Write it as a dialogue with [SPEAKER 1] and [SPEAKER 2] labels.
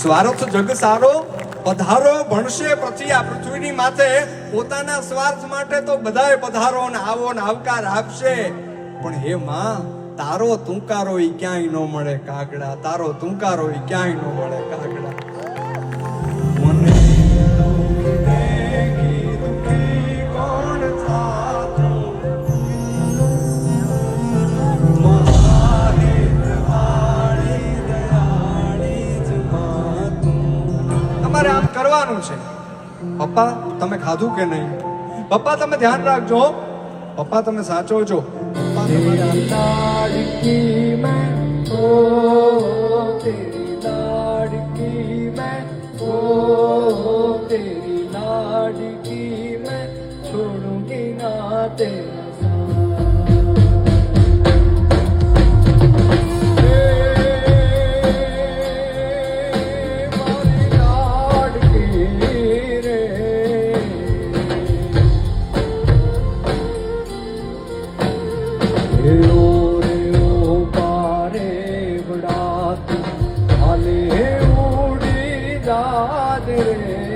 [SPEAKER 1] સ્વાર્થ જગ સારો પધારો ભણશે પછી આ પૃથ્વીની માથે પોતાના સ્વાર્થ માટે તો બધાય પધારો ને આવો ને આવકાર આપશે, પણ હે માં તારો તુંકારો ઈ ક્યાંય ન મળે કાગડા, તારો તુંકારો ઈ ક્યાંય ન મળે કાગડા. મને દુખી કોણ થાતું તમારે આમ કરવાનું છે. પપ્પા તમે ખાધું કે નહીં? પપ્પા તમે ધ્યાન રાખજો. પપ્પા તમે સાચવજો.
[SPEAKER 2] तेरी लाड़की मैं ओ तेरी लाड़की मैं ओ तेरी लाड़की मैं छोड़ूंगी ना तेरा रे